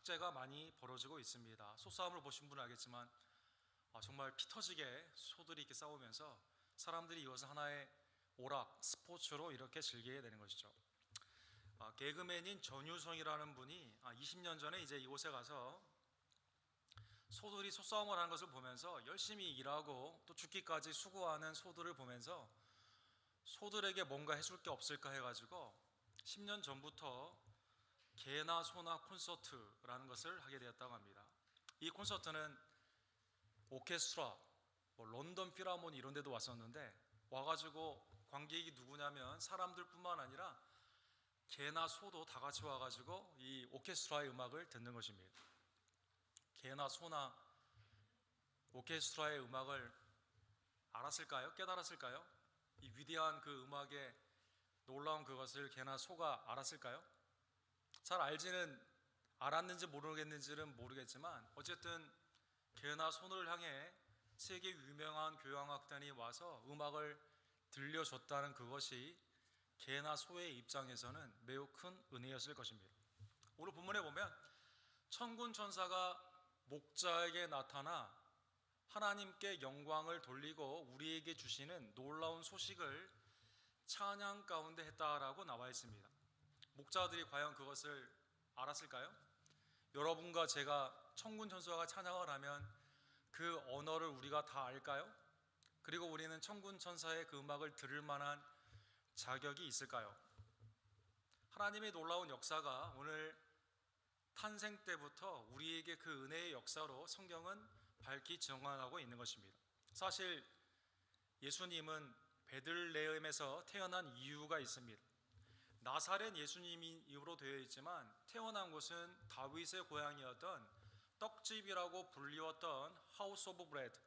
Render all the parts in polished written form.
축제가 많이 벌어지고 있습니다. 소싸움을 보신 분은 알겠지만 정말 피 터지게 소들이 이렇게 싸우면서 사람들이 이것을 하나의 오락, 스포츠로 이렇게 즐기게 되는 것이죠. 개그맨인 전유성이라는 분이 20년 전에 이제 이곳에 가서 소들이 소싸움을 하는 것을 보면서 열심히 일하고 또 죽기까지 수고하는 소들을 보면서 소들에게 뭔가 해줄 게 없을까 해가지고 10년 전부터 개나 소나 콘서트라는 것을 하게 되었다고 합니다. 이 콘서트는 오케스트라, 런던 필하모니 이런 데도 왔었는데 와가지고 관객이 누구냐면 사람들뿐만 아니라 개나 소도 다 같이 와가지고 이 오케스트라의 음악을 듣는 것입니다. 개나 소나 오케스트라의 음악을 알았을까요? 깨달았을까요? 이 위대한 그 음악의 놀라운 그것을 개나 소가 알았을까요? 잘 알지는 알았는지 모르겠는지는 모르겠지만 어쨌든 개나 소를 향해 세계 유명한 교향악단이 와서 음악을 들려줬다는 그것이 개나 소의 입장에서는 매우 큰 은혜였을 것입니다. 오늘 본문에 보면 천군 천사가 목자에게 나타나 하나님께 영광을 돌리고 우리에게 주시는 놀라운 소식을 찬양 가운데 했다라고 나와 있습니다. 목자들이 과연 그것을 알았을까요? 여러분과 제가 천군 천사가 찬양을 하면 그 언어를 우리가 다 알까요? 그리고 우리는 천군 천사의 그 음악을 들을 만한 자격이 있을까요? 하나님의 놀라운 역사가 오늘 탄생 때부터 우리에게 그 은혜의 역사로 성경은 밝히 증언하고 있는 것입니다. 사실 예수님은 베들레헴에서 태어난 이유가 있습니다. 나사렛 예수님으로 되어 있지만 태어난 곳은 다윗의 고향이었던 떡집이라고 불리웠던 하우스 오브 브레드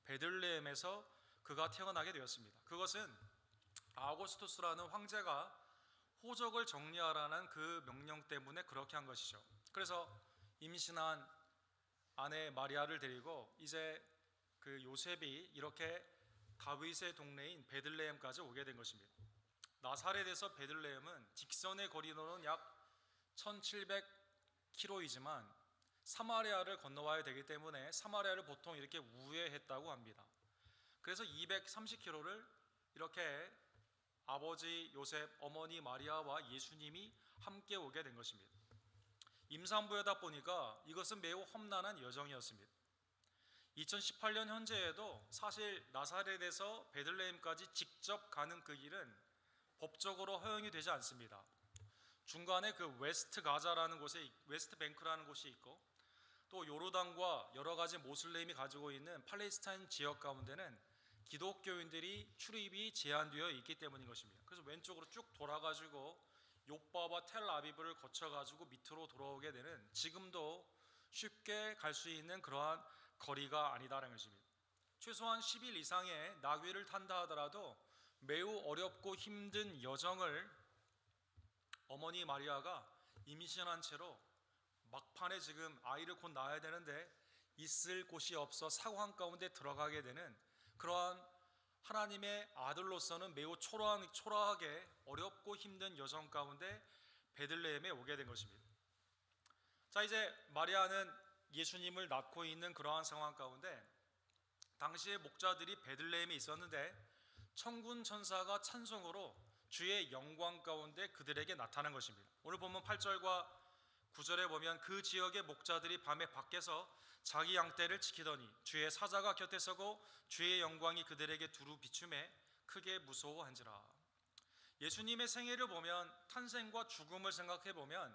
베들레헴에서 그가 태어나게 되었습니다. 그것은 아우구스투스라는 황제가 호적을 정리하라는 그 명령 때문에 그렇게 한 것이죠. 그래서 임신한 아내 마리아를 데리고 이제 그 요셉이 이렇게 다윗의 동네인 베들레헴까지 오게 된 것입니다. 나사렛에서 베들레헴은 직선의 거리로는 약 1700km이지만 사마리아를 건너와야 되기 때문에 사마리아를 보통 이렇게 우회했다고 합니다. 그래서 230km를 이렇게 아버지 요셉, 어머니 마리아와 예수님이 함께 오게 된 것입니다. 임산부여다 보니까 이것은 매우 험난한 여정이었습니다. 2018년 현재에도 사실 나사렛에서 베들레헴까지 직접 가는 그 길은 법적으로 허용이 되지 않습니다. 중간에 그 웨스트 가자라는 곳에 웨스트 뱅크라는 곳이 있고 또 요르단과 여러 가지 모슬렘이 가지고 있는 팔레스타인 지역 가운데는 기독교인들이 출입이 제한되어 있기 때문인 것입니다. 그래서 왼쪽으로 쭉 돌아가지고 요바와 텔아비브를 거쳐가지고 밑으로 돌아오게 되는 지금도 쉽게 갈 수 있는 그러한 거리가 아니다라는 것입니다. 최소한 10일 이상의 나귀를 탄다 하더라도 매우 어렵고 힘든 여정을 어머니 마리아가 임신한 채로 막판에 지금 아이를 곧 낳아야 되는데 있을 곳이 없어 사고한 가운데 들어가게 되는 그러한 하나님의 아들로서는 매우 초라하게 어렵고 힘든 여정 가운데 베들레헴에 오게 된 것입니다. 자, 이제 마리아는 예수님을 낳고 있는 그러한 상황 가운데 당시에 목자들이 베들레헴에 있었는데 천군 천사가 찬송으로 주의 영광 가운데 그들에게 나타난 것입니다. 오늘 보면 8절과 9절에 보면 그 지역의 목자들이 밤에 밖에서 자기 양떼를 지키더니 주의 사자가 곁에 서고 주의 영광이 그들에게 두루 비추매 크게 무서워한지라. 예수님의 생애를 보면 탄생과 죽음을 생각해 보면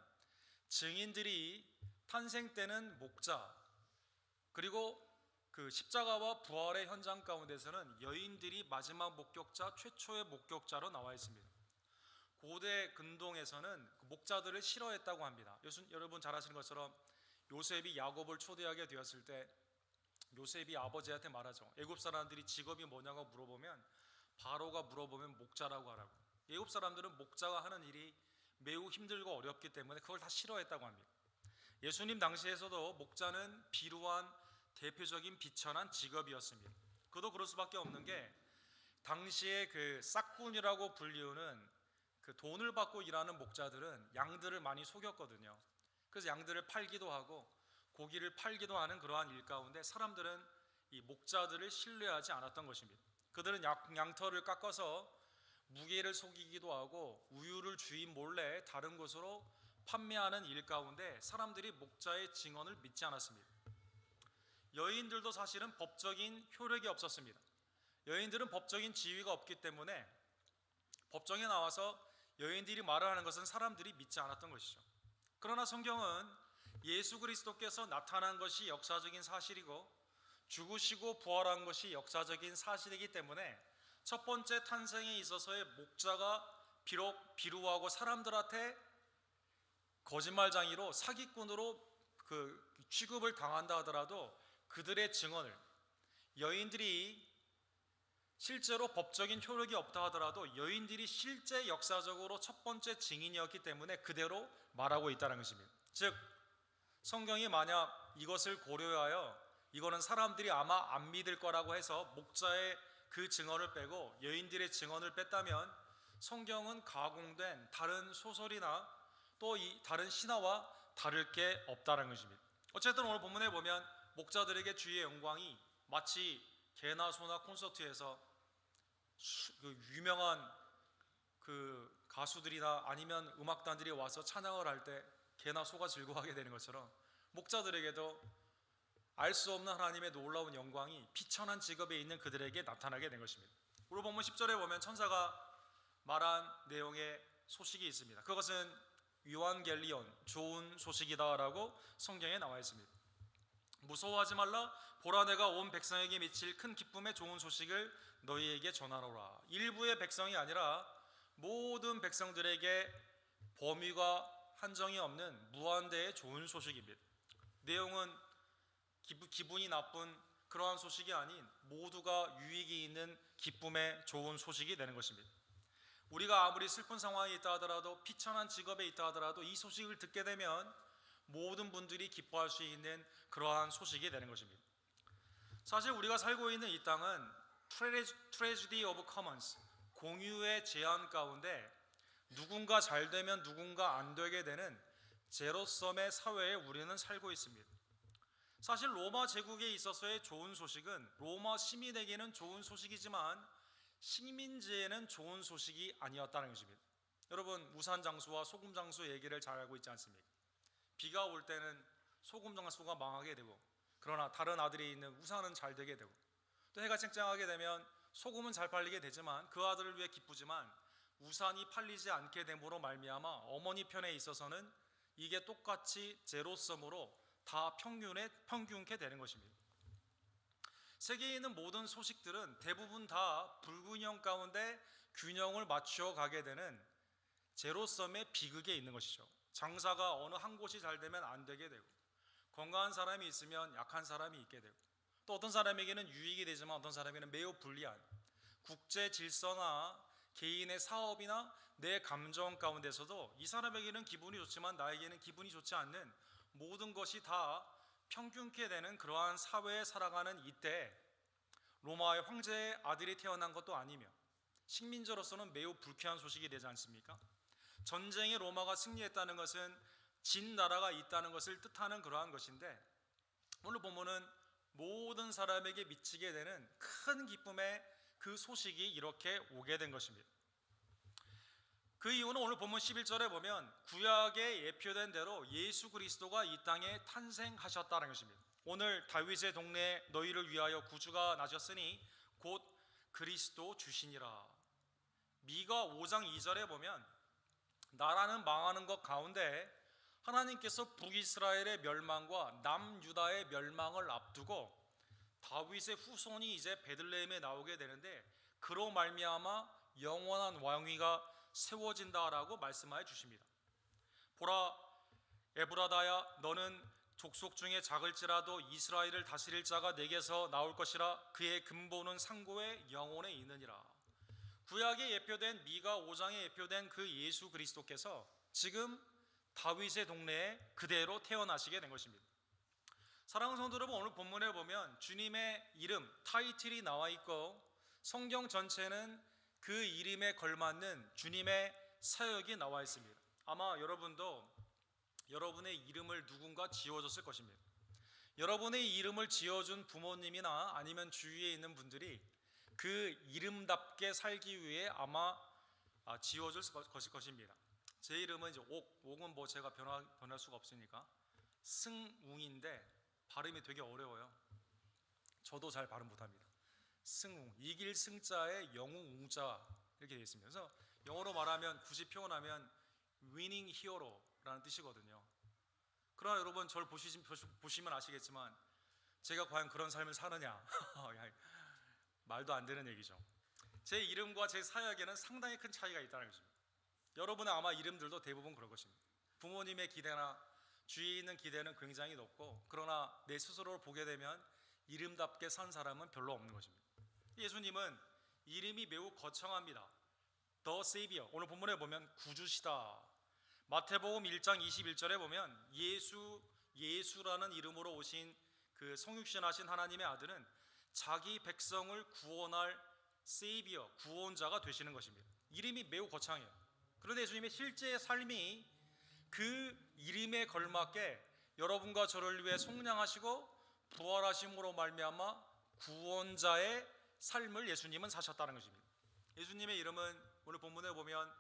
증인들이 탄생 때는 목자 그리고 그 십자가와 부활의 현장 가운데서는 여인들이 마지막 목격자 최초의 목격자로 나와 있습니다. 고대 근동에서는 목자들을 싫어했다고 합니다. 여러분 잘 아시는 것처럼 요셉이 야곱을 초대하게 되었을 때 요셉이 아버지한테 말하죠. 애굽 사람들이 직업이 뭐냐고 물어보면 바로가 물어보면 목자라고 하라고. 애굽 사람들은 목자가 하는 일이 매우 힘들고 어렵기 때문에 그걸 다 싫어했다고 합니다. 예수님 당시에서도 목자는 비루한 대표적인 비천한 직업이었습니다. 그도 그럴 수밖에 없는 게 당시에 그 싹군이라고 불리우는 그 돈을 받고 일하는 목자들은 양들을 많이 속였거든요. 그래서 양들을 팔기도 하고 고기를 팔기도 하는 그러한 일 가운데 사람들은 이 목자들을 신뢰하지 않았던 것입니다. 그들은 양털을 깎아서 무게를 속이기도 하고 우유를 주인 몰래 다른 곳으로 판매하는 일 가운데 사람들이 목자의 증언을 믿지 않았습니다. 여인들도 사실은 법적인 효력이 없었습니다. 여인들은 법적인 지위가 없기 때문에 법정에 나와서 여인들이 말을 하는 것은 사람들이 믿지 않았던 것이죠. 그러나 성경은 예수 그리스도께서 나타난 것이 역사적인 사실이고 죽으시고 부활한 것이 역사적인 사실이기 때문에 첫 번째 탄생에 있어서의 목자가 비록 비루하고 사람들한테 거짓말장이로 사기꾼으로 취급을 당한다 하더라도 그들의 증언을, 여인들이 실제로 법적인 효력이 없다 하더라도 여인들이 실제 역사적으로 첫 번째 증인이었기 때문에 그대로 말하고 있다는 것입니다. 즉 성경이 만약 이것을 고려하여 이거는 사람들이 아마 안 믿을 거라고 해서 목자의 그 증언을 빼고 여인들의 증언을 뺐다면 성경은 가공된 다른 소설이나 또 이 다른 신화와 다를 게 없다는 것입니다. 어쨌든 오늘 본문에 보면 목자들에게 주의 영광이 마치 개나 소나 콘서트에서 유명한 가수들이나 아니면 음악단들이 와서 찬양을 할 때 개나 소가 즐거워하게 되는 것처럼 목자들에게도 알 수 없는 하나님의 놀라운 영광이 비천한 직업에 있는 그들에게 나타나게 된 것입니다. 우리 본문 10절에 보면 천사가 말한 내용의 소식이 있습니다. 그것은 유한겔리온, 좋은 소식이다라고 성경에 나와 있습니다. 무서워하지 말라, 보라 내가 온 백성에게 미칠 큰 기쁨의 좋은 소식을 너희에게 전하노라. 일부의 백성이 아니라 모든 백성들에게 범위가 한정이 없는 무한대의 좋은 소식입니다. 내용은 기분이 나쁜 그러한 소식이 아닌 모두가 유익이 있는 기쁨의 좋은 소식이 되는 것입니다. 우리가 아무리 슬픈 상황에 있다 하더라도 비천한 직업에 있다 하더라도 이 소식을 듣게 되면 모든 분들이 기뻐할 수 있는 그러한 소식이 되는 것입니다. 사실 우리가 살고 있는 이 땅은 트래지디 오브 커먼스, 공유의 제한 가운데 누군가 잘 되면 누군가 안 되게 되는 제로섬의 사회에 우리는 살고 있습니다. 사실 로마 제국에 있어서의 좋은 소식은 로마 시민에게는 좋은 소식이지만 식민지에는 좋은 소식이 아니었다는 것입니다. 여러분 우산 장수와 소금 장수 얘기를 잘 알고 있지 않습니까? 비가 올 때는 소금 장수가 망하게 되고 그러나 다른 아들이 있는 우산은 잘 되게 되고 또 해가 쨍쨍하게 되면 소금은 잘 팔리게 되지만 그 아들을 위해 기쁘지만 우산이 팔리지 않게 됨으로 말미암아 어머니 편에 있어서는 이게 똑같이 제로섬으로 다 평균케 되는 것입니다. 세계에 있는 모든 소식들은 대부분 다 불균형 가운데 균형을 맞추어 가게 되는 제로섬의 비극에 있는 것이죠. 장사가 어느 한 곳이 잘 되면 안 되게 되고 건강한 사람이 있으면 약한 사람이 있게 되고 또 어떤 사람에게는 유익이 되지만 어떤 사람에게는 매우 불리한 국제 질서나 개인의 사업이나 내 감정 가운데서도 이 사람에게는 기분이 좋지만 나에게는 기분이 좋지 않는 모든 것이 다 평균케 되는 그러한 사회에 살아가는 이때 로마의 황제의 아들이 태어난 것도 아니며 식민지로서는 매우 불쾌한 소식이 되지 않습니까? 전쟁에 로마가 승리했다는 것은 진 나라가 있다는 것을 뜻하는 그러한 것인데 오늘 보면은 모든 사람에게 미치게 되는 큰 기쁨의 그 소식이 이렇게 오게 된 것입니다. 그 이유는 오늘 본문 11절에 보면 구약에 예표된 대로 예수 그리스도가 이 땅에 탄생하셨다는 것입니다. 오늘 다윗의 동네에 너희를 위하여 구주가 나셨으니 곧 그리스도 주시니라. 미가 5장 2절에 보면 나라는 망하는 것 가운데 하나님께서 북이스라엘의 멸망과 남유다의 멸망을 앞두고 다윗의 후손이 이제 베들레헴에 나오게 되는데 그로 말미암아 영원한 왕위가 세워진다라고 말씀하여 주십니다. 보라 에브라다야 너는 족속 중에 작을지라도 이스라엘을 다스릴 자가 내게서 나올 것이라 그의 근본은 상고의 영혼에 있느니라. 구약에 예표된 미가 5장에 예표된 그 예수 그리스도께서 지금 다윗의 동네에 그대로 태어나시게 된 것입니다. 사랑하는 성도 여러분, 오늘 본문에 보면 주님의 이름, 타이틀이 나와 있고 성경 전체는 그 이름에 걸맞는 주님의 사역이 나와 있습니다. 아마 여러분도 여러분의 이름을 누군가 지어줬을 것입니다. 여러분의 이름을 지어준 부모님이나 아니면 주위에 있는 분들이 그 이름답게 살기 위해 아마 지어줄 것입니다. 제 이름은 이제 옥은 뭐 제가 변할 수가 없으니까 승웅인데 발음이 되게 어려워요. 저도 잘 발음 못합니다. 승웅, 이길 승자에 영웅 웅자 이렇게 되어 있습니다. 그래서 영어로 말하면 굳이 표현하면 winning hero라는 뜻이거든요. 그러나 여러분 저를 보시면 아시겠지만 제가 과연 그런 삶을 사느냐 말도 안 되는 얘기죠. 제 이름과 제 사역에는 상당히 큰 차이가 있다는 것입니다. 여러분의 아마 이름들도 대부분 그럴 것입니다. 부모님의 기대나 주위에 있는 기대는 굉장히 높고, 그러나 내 스스로를 보게 되면 이름답게 산 사람은 별로 없는 것입니다. 예수님은 이름이 매우 거창합니다. The Savior, 오늘 본문에 보면 구주시다. 마태복음 1장 21절에 보면 예수라는 이름으로 오신 그 성육신하신 하나님의 아들은 자기 백성을 구원할 세이비어, 구원자가 되시는 것입니다. 이름이 매우 거창해요. 그런데 예수님의 실제의 삶이 그 이름에 걸맞게 여러분과 저를 위해 속량하시고 부활하심으로 말미암아 구원자의 삶을 예수님은 사셨다는 것입니다. 예수님의 이름은 오늘 본문에 보면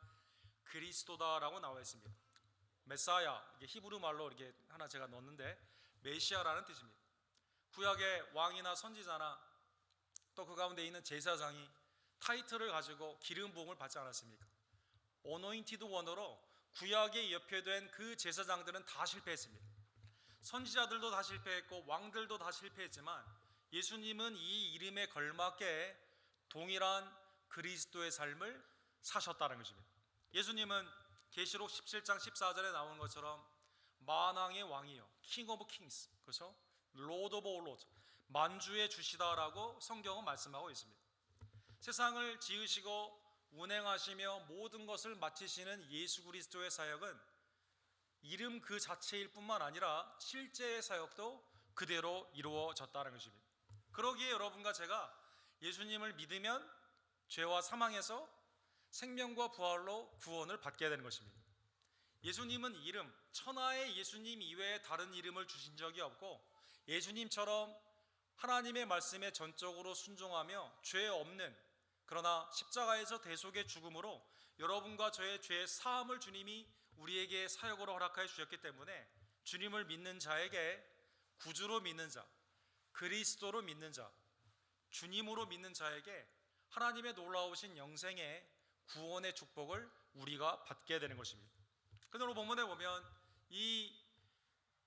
그리스도다라고 나와 있습니다. 메사야, 이게 히브리 말로 이렇게 하나 제가 넣었는데 메시아라는 뜻입니다. 구약의 왕이나 선지자나 또 그 가운데 있는 제사장이 타이틀을 가지고 기름 부음을 받지 않았습니까? 어노인티드 원으로 구약에 옆에된 그 제사장들은 다 실패했습니다. 선지자들도 다 실패했고 왕들도 다 실패했지만 예수님은 이 이름에 걸맞게 동일한 그리스도의 삶을 사셨다는 것입니다. 예수님은 계시록 17장 14절에 나오는 것처럼 만왕의 왕이요, King of Kings, 그렇죠? Lord of all lords, 만주의 주시다라고 성경은 말씀하고 있습니다. 세상을 지으시고 운행하시며 모든 것을 마치시는 예수 그리스도의 사역은 이름 그 자체일 뿐만 아니라 실제의 사역도 그대로 이루어졌다는 것입니다. 그러기에 여러분과 제가 예수님을 믿으면 죄와 사망에서 생명과 부활로 구원을 받게 되는 것입니다. 예수님은 이름, 천하의 예수님 이외에 다른 이름을 주신 적이 없고, 예수님처럼 하나님의 말씀에 전적으로 순종하며 죄 없는, 그러나 십자가에서 대속의 죽음으로 여러분과 저의 죄의 사함을 주님이 우리에게 사역으로 허락하여 주셨기 때문에 주님을 믿는 자에게, 구주로 믿는 자, 그리스도로 믿는 자, 주님으로 믿는 자에게 하나님의 놀라우신 영생의 구원의 축복을 우리가 받게 되는 것입니다. 그런데 오늘 본문에 보면 이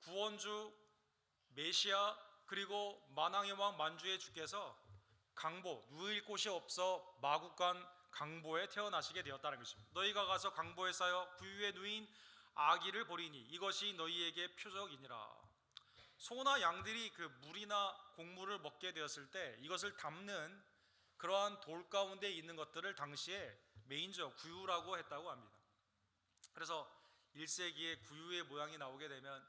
구원주 메시아 그리고 만왕의 왕 만주의 주께서 강보, 누일 곳이 없어 마국간 강보에 태어나시게 되었다는 것입니다. 너희가 가서 강보에 쌓여 구유에 누인 아기를 보리니 이것이 너희에게 표적이니라. 소나 양들이 그 물이나 곡물을 먹게 되었을 때 이것을 담는 그러한 돌 가운데 있는 것들을 당시에 메인저 구유라고 했다고 합니다. 그래서 1세기에 구유의 모양이 나오게 되면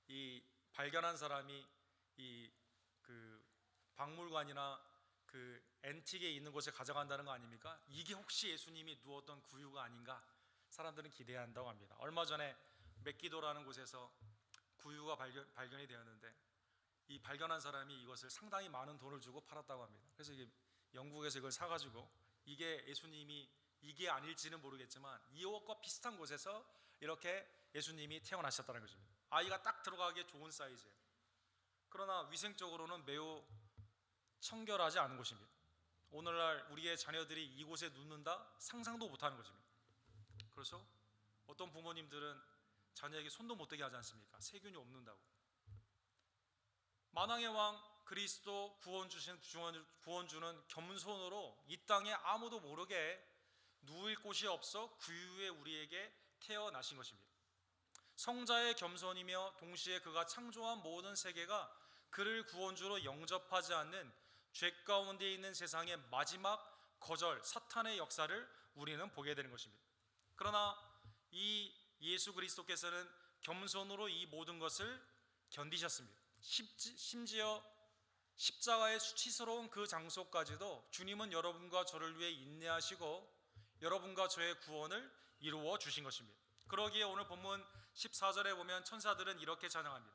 이 발견한 사람이 이 그 박물관이나 그 앤틱에 있는 곳에 가져간다는 거 아닙니까? 이게 혹시 예수님이 누웠던 구유가 아닌가 사람들은 기대한다고 합니다. 얼마 전에 맥기도라는 곳에서 구유가 발견이 되었는데 이 발견한 사람이 이것을 상당히 많은 돈을 주고 팔았다고 합니다. 그래서 이게 영국에서 이걸 사가지고 이게 예수님이 이게 아닐지는 모르겠지만 이것과 비슷한 곳에서 이렇게 예수님이 태어나셨다는 것입니다. 아이가 딱 들어가기에 좋은 사이즈예요. 그러나 위생적으로는 매우 청결하지 않은 곳입니다. 오늘날 우리의 자녀들이 이곳에 눕는다? 상상도 못하는 것입니다. 그렇죠? 어떤 부모님들은 자녀에게 손도 못 대게 하지 않습니까? 세균이 없는다고. 만왕의 왕 그리스도 구원주는 겸손으로 이 땅에 아무도 모르게 누울 곳이 없어 구유에 우리에게 태어나신 것입니다. 성자의 겸손이며 동시에 그가 창조한 모든 세계가 그를 구원주로 영접하지 않는 죄 가운데 있는 세상의 마지막 거절, 사탄의 역사를 우리는 보게 되는 것입니다. 그러나 이 예수 그리스도께서는 겸손으로 이 모든 것을 견디셨습니다. 심지어 십자가의 수치스러운 그 장소까지도 주님은 여러분과 저를 위해 인내하시고 여러분과 저의 구원을 이루어 주신 것입니다. 그러기에 오늘 본문 14절에 보면 천사들은 이렇게 찬양합니다.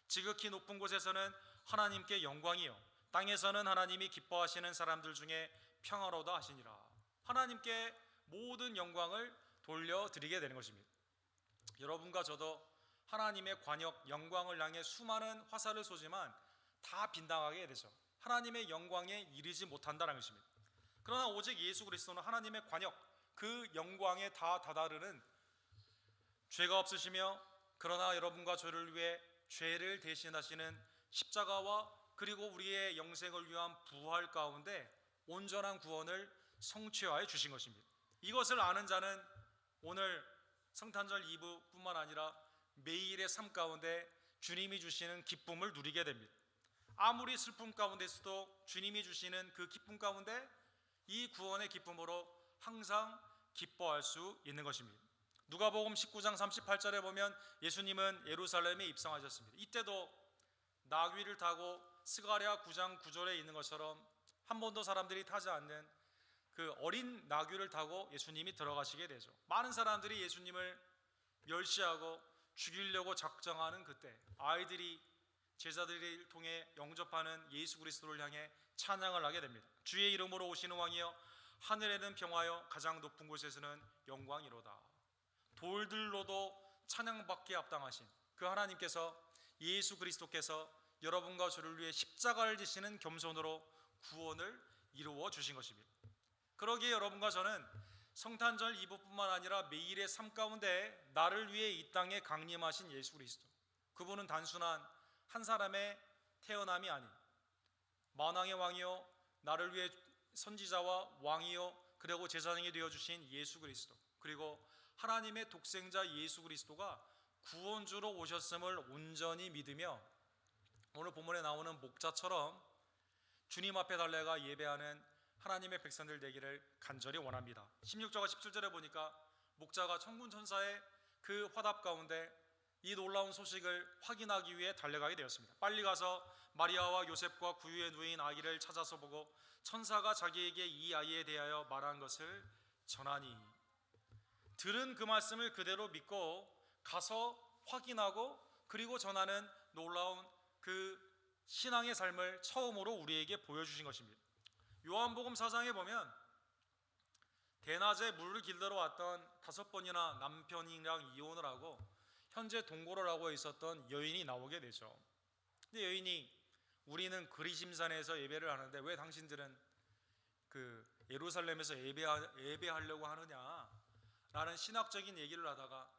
지극히 높은 곳에서는 하나님께 영광이요, 땅에서는 하나님이 기뻐하시는 사람들 중에 평화로다 하시니라. 하나님께 모든 영광을 돌려드리게 되는 것입니다. 여러분과 저도 하나님의 관역 영광을 향해 수많은 화살을 쏘지만 다 빗나가게 되죠. 하나님의 영광에 이르지 못한다는 것입니다. 그러나 오직 예수 그리스도는 하나님의 관역, 그 영광에 다 다다르는 죄가 없으시며, 그러나 여러분과 저를 위해 죄를 대신하시는 십자가와 그리고 우리의 영생을 위한 부활 가운데 온전한 구원을 성취하여 주신 것입니다. 이것을 아는 자는 오늘 성탄절 이브뿐만 아니라 매일의 삶 가운데 주님이 주시는 기쁨을 누리게 됩니다. 아무리 슬픔 가운데서도 주님이 주시는 그 기쁨 가운데 이 구원의 기쁨으로 항상 기뻐할 수 있는 것입니다. 누가복음 19장 38절에 보면 예수님은 예루살렘에 입성하셨습니다. 이때도 나귀를 타고 스가랴 9장 9절에 있는 것처럼 한 번도 사람들이 타지 않는 그 어린 나귀를 타고 예수님이 들어가시게 되죠. 많은 사람들이 예수님을 멸시하고 죽이려고 작정하는 그때 아이들이 제자들을 통해 영접하는 예수 그리스도를 향해 찬양을 하게 됩니다. 주의 이름으로 오시는 왕이여, 하늘에는 평화여, 가장 높은 곳에서는 영광이로다. 돌들로도 찬양받기에 합당하신 그 하나님께서, 예수 그리스도께서 여러분과 저를 위해 십자가를 지시는 겸손으로 구원을 이루어 주신 것입니다. 그러기에 여러분과 저는 성탄절 이브뿐만 아니라 매일의 삶 가운데 나를 위해 이 땅에 강림하신 예수 그리스도, 그분은 단순한 한 사람의 태어남이 아닌 만왕의 왕이요, 나를 위해 선지자와 왕이요 그리고 제사장이 되어주신 예수 그리스도, 그리고 하나님의 독생자 예수 그리스도가 구원주로 오셨음을 온전히 믿으며 오늘 본문에 나오는 목자처럼 주님 앞에 달려가 예배하는 하나님의 백성들 되기를 간절히 원합니다. 16절과 17절에 보니까 목자가 천군 천사의 그 화답 가운데 이 놀라운 소식을 확인하기 위해 달려가게 되었습니다. 빨리 가서 마리아와 요셉과 구유에 누인 아기를 찾아서 보고 천사가 자기에게 이 아이에 대하여 말한 것을 전하니, 들은 그 말씀을 그대로 믿고 가서 확인하고 그리고 전하는 놀라운 그 신앙의 삶을 처음으로 우리에게 보여주신 것입니다. 요한복음 4장에 보면 대낮에 물을 길러러 왔던 5번이나 남편이랑 이혼을 하고 현재 동거를 하고 있었던 여인이 나오게 되죠. 근데 여인이, 우리는 그리심산에서 예배를 하는데 왜 당신들은 그 예루살렘에서 예배하려고 하느냐 라는 신학적인 얘기를 하다가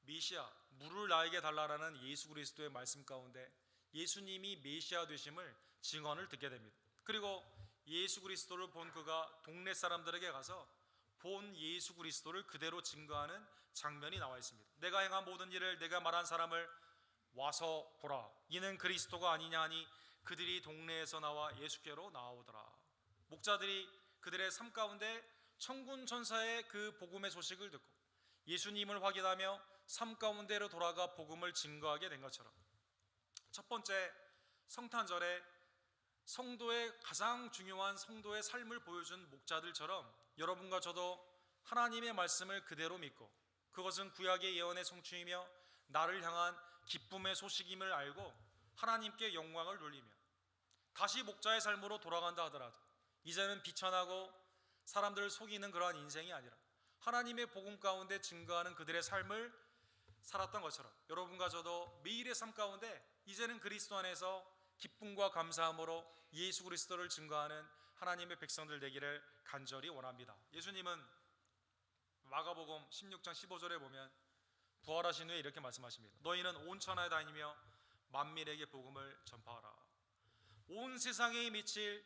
메시아, 물을 나에게 달라라는 예수 그리스도의 말씀 가운데 예수님이 메시아 되심을 증언을 듣게 됩니다. 그리고 예수 그리스도를 본 그가 동네 사람들에게 가서 본 예수 그리스도를 그대로 증거하는 장면이 나와 있습니다. 내가 행한 모든 일을 내가 말한 사람을 와서 보라, 이는 그리스도가 아니냐 하니 그들이 동네에서 나와 예수께로 나아오더라. 목자들이 그들의 삶 가운데 천군 천사의 그 복음의 소식을 듣고 예수님을 확인하며 삶 가운데로 돌아가 복음을 증거하게 된 것처럼, 첫 번째 성탄절에 성도의 가장 중요한 성도의 삶을 보여준 목자들처럼 여러분과 저도 하나님의 말씀을 그대로 믿고 그것은 구약의 예언의 성취이며 나를 향한 기쁨의 소식임을 알고 하나님께 영광을 돌리며 다시 목자의 삶으로 돌아간다 하더라도 이제는 비천하고 사람들을 속이는 그러한 인생이 아니라 하나님의 복음 가운데 증거하는 그들의 삶을 살았던 것처럼 여러분과 저도 매일의 삶 가운데 이제는 그리스도 안에서 기쁨과 감사함으로 예수 그리스도를 증거하는 하나님의 백성들 되기를 간절히 원합니다. 예수님은 마가복음 16장 15절에 보면 부활하신 후에 이렇게 말씀하십니다. 너희는 온 천하에 다니며 만민에게 복음을 전파하라. 온 세상에 미칠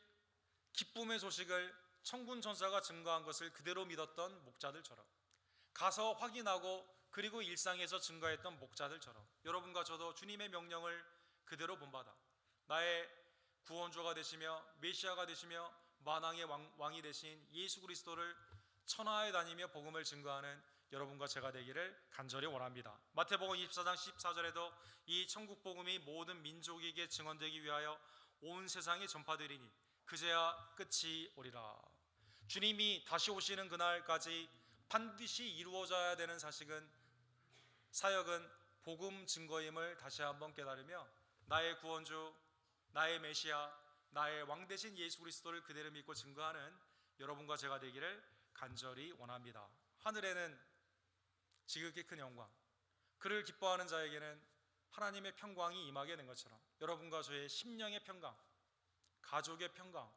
기쁨의 소식을 천군 천사가 증거한 것을 그대로 믿었던 목자들처럼, 가서 확인하고 그리고 일상에서 증거했던 목자들처럼 여러분과 저도 주님의 명령을 그대로 본받아 나의 구원주가 되시며 메시아가 되시며 만왕의 왕이 되신 예수 그리스도를 천하에 다니며 복음을 증거하는 여러분과 제가 되기를 간절히 원합니다. 마태복음 24장 14절에도 이 천국 복음이 모든 민족에게 증언되기 위하여 온 세상에 전파되리니 그제야 끝이 오리라. 주님이 다시 오시는 그날까지 반드시 이루어져야 되는 사실은 사역은 복음 증거임을 다시 한번 깨달으며 나의 구원주, 나의 메시아, 나의 왕 대신 예수 그리스도를 그대로 믿고 증거하는 여러분과 제가 되기를 간절히 원합니다. 하늘에는 지극히 큰 영광, 그를 기뻐하는 자에게는 하나님의 평강이 임하게 된 것처럼 여러분과 저의 심령의 평강, 가족의 평강,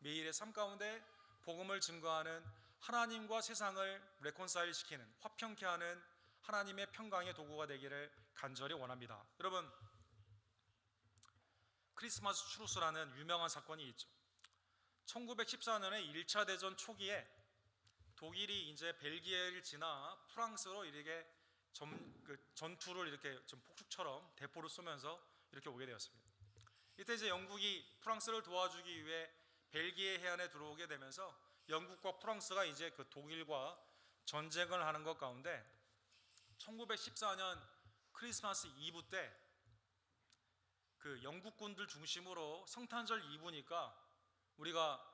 매일의 삶 가운데 복음을 증거하는 하나님과 세상을 레콘사일 시키는, 화평케 하는 하나님의 평강의 도구가 되기를 간절히 원합니다. 여러분, 크리스마스 추루스라는 유명한 사건이 있죠. 1914년에 1차 대전 초기에 독일이 이제 벨기에를 지나 프랑스로 이렇게 전투를 이렇게 좀 폭죽처럼 대포를 쏘면서 이렇게 오게 되었습니다. 이때 이제 영국이 프랑스를 도와주기 위해 벨기에 해안에 들어오게 되면서 영국과 프랑스가 이제 그 독일과 전쟁을 하는 것 가운데 1914년 크리스마스 이브 때 그 영국군들 중심으로 성탄절 이브니까 우리가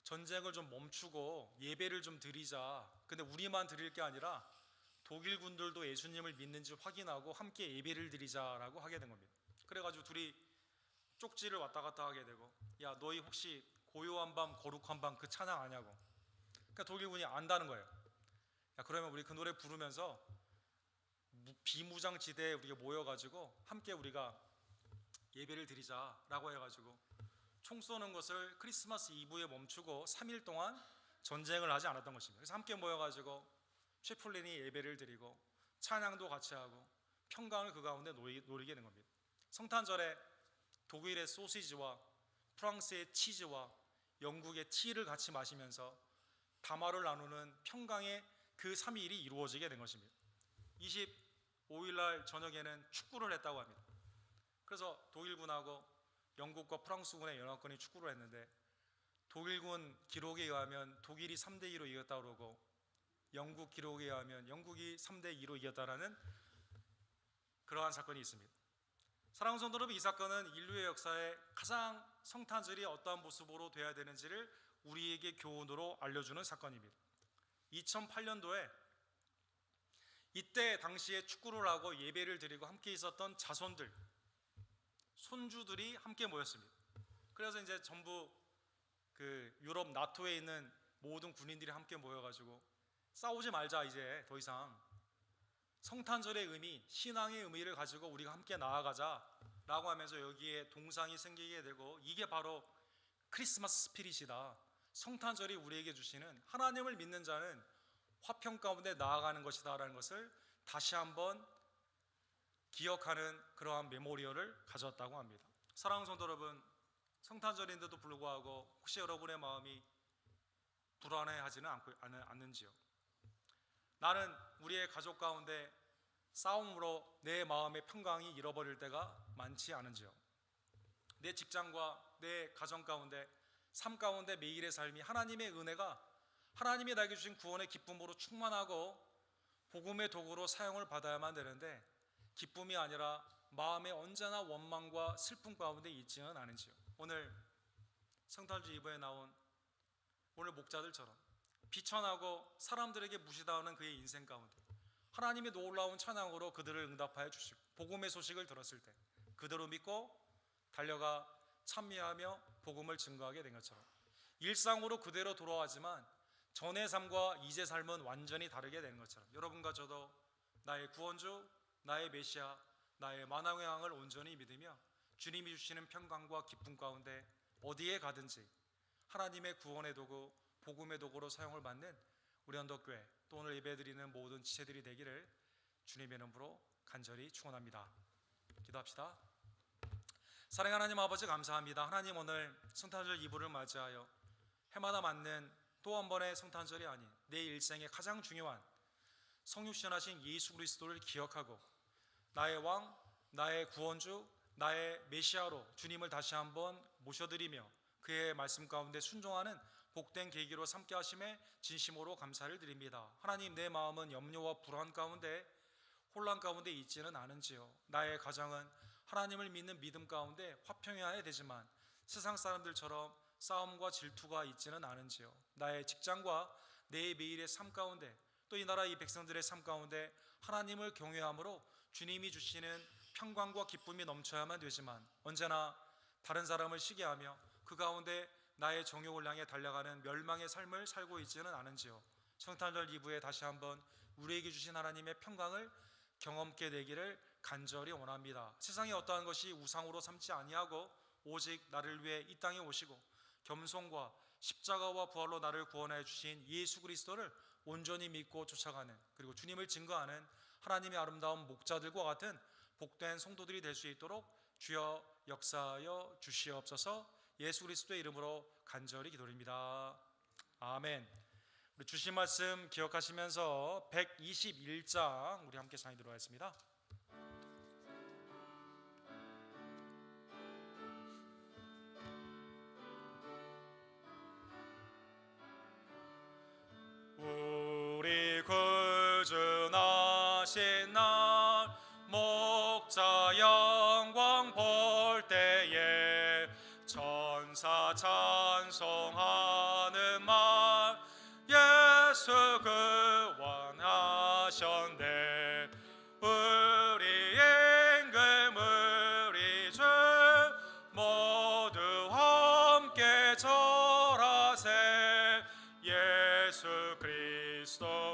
전쟁을 좀 멈추고 예배를 좀 드리자. 근데 우리만 드릴 게 아니라 독일 군들도 예수님을 믿는지 확인하고 함께 예배를 드리자라고 하게 된 겁니다. 그래가지고 둘이 쪽지를 왔다 갔다 하게 되고, 야 너희 혹시 고요한 밤 거룩한 밤 그 찬양 아냐고. 그러니까 독일군이 안다는 거예요. 야 그러면 우리 그 노래 부르면서 비무장지대에 우리가 모여가지고 함께 우리가 예배를 드리자라고 해가지고 총 쏘는 것을 크리스마스 이브에 멈추고 3일 동안 전쟁을 하지 않았던 것입니다. 그래서 함께 모여가지고 채플린이 예배를 드리고 찬양도 같이 하고 평강을 그 가운데 누리게 된 겁니다. 성탄절에 독일의 소시지와 프랑스의 치즈와 영국의 티를 같이 마시면서 담화를 나누는 평강의 그 3일이 이루어지게 된 것입니다. 25일 날 저녁에는 축구를 했다고 합니다. 그래서 독일군하고 영국과 프랑스군의 연합군이 축구를 했는데 독일군 기록에 의하면 독일이 3대2로 이겼다고 그러고 영국 기록에 의하면 영국이 3대2로 이겼다라는 그러한 사건이 있습니다. 사랑하는 성도 여러분, 이 사건은 인류의 역사에 가장 성탄절이 어떠한 모습으로 되어야 되는지를 우리에게 교훈으로 알려주는 사건입니다. 2008년도에 이때 당시에 축구를 하고 예배를 드리고 함께 있었던 자손들, 손주들이 함께 모였습니다. 그래서 이제 전부 그 유럽 나토에 있는 모든 군인들이 함께 모여가지고 싸우지 말자, 이제 더 이상 성탄절의 의미, 신앙의 의미를 가지고 우리가 함께 나아가자라고 하면서 여기에 동상이 생기게 되고, 이게 바로 크리스마스 스피릿이다. 성탄절이 우리에게 주시는, 하나님을 믿는 자는 화평 가운데 나아가는 것이다라는 것을 다시 한번 기억하는 그러한 메모리얼을 가졌다고 합니다. 사랑하는 성도 여러분, 성탄절인데도 불구하고 혹시 여러분의 마음이 불안해하지는 않는지요? 나는 우리의 가족 가운데 싸움으로 내 마음의 평강이 잃어버릴 때가 많지 않은지요? 내 직장과 내 가정 가운데, 삶 가운데 매일의 삶이 하나님의 은혜가, 하나님이 나에게 주신 구원의 기쁨으로 충만하고 복음의 도구로 사용을 받아야만 되는데 기쁨이 아니라 마음에 언제나 원망과 슬픔 가운데 있지는 않은지요? 오늘 성탄절 이브에 나온 오늘 목자들처럼 비천하고 사람들에게 무시당하는 그의 인생 가운데 하나님의 놀라운 찬양으로 그들을 응답하여 주시고 복음의 소식을 들었을 때 그대로 믿고 달려가 찬미하며 복음을 증거하게 된 것처럼 일상으로 그대로 돌아가지만 전의 삶과 이제 삶은 완전히 다르게 되는 것처럼 여러분과 저도 나의 구원주, 나의 메시아, 나의 만왕의 왕을 온전히 믿으며 주님이 주시는 평강과 기쁨 가운데 어디에 가든지 하나님의 구원의 도구, 복음의 도구로 사용을 받는 우리 언덕교회, 또 오늘 예배드리는 모든 지체들이 되기를 주님의 이름으로 간절히 축원합니다. 기도합시다. 사랑하는 하나님 아버지, 감사합니다. 하나님, 오늘 성탄절 이브를 맞이하여 해마다 맞는 또 한 번의 성탄절이 아닌 내 일생의 가장 중요한 성육신하신 예수 그리스도를 기억하고 나의 왕, 나의 구원주, 나의 메시아로 주님을 다시 한번 모셔드리며 그의 말씀 가운데 순종하는 복된 계기로 삼게 하심에 진심으로 감사를 드립니다. 하나님, 내 마음은 염려와 불안 가운데, 혼란 가운데 있지는 않은지요? 나의 가정은 하나님을 믿는 믿음 가운데 화평해야 되지만 세상 사람들처럼 싸움과 질투가 있지는 않은지요? 나의 직장과 내 매일의 삶 가운데 또 이 나라 이 백성들의 삶 가운데 하나님을 경외함으로 주님이 주시는 평강과 기쁨이 넘쳐야만 되지만 언제나 다른 사람을 시기하며 그 가운데 나의 정욕을 향해 달려가는 멸망의 삶을 살고 있지는 않은지요. 성탄절 2부에 다시 한번 우리에게 주신 하나님의 평강을 경험케 되기를 간절히 원합니다. 세상의 어떠한 것이 우상으로 삼지 아니하고 오직 나를 위해 이 땅에 오시고 겸손과 십자가와 부활로 나를 구원하여 주신 예수 그리스도를 온전히 믿고 쫓아가는, 그리고 주님을 증거하는 하나님의 아름다운 목자들과 같은 복된 성도들이 될 수 있도록 주여 역사하여 주시옵소서. 예수 그리스도의 이름으로 간절히 기도드립니다. 아멘. 우리 주신 말씀 기억하시면서 121장 우리 함께 찬양하도록 하겠습니다. 우리 구주나신 날 목자 영광 볼 때에 천사 찬송하는 말 예수 구원하셨네. 우리 임금 우리 주 모두 함께 절하세. 예수 그리스도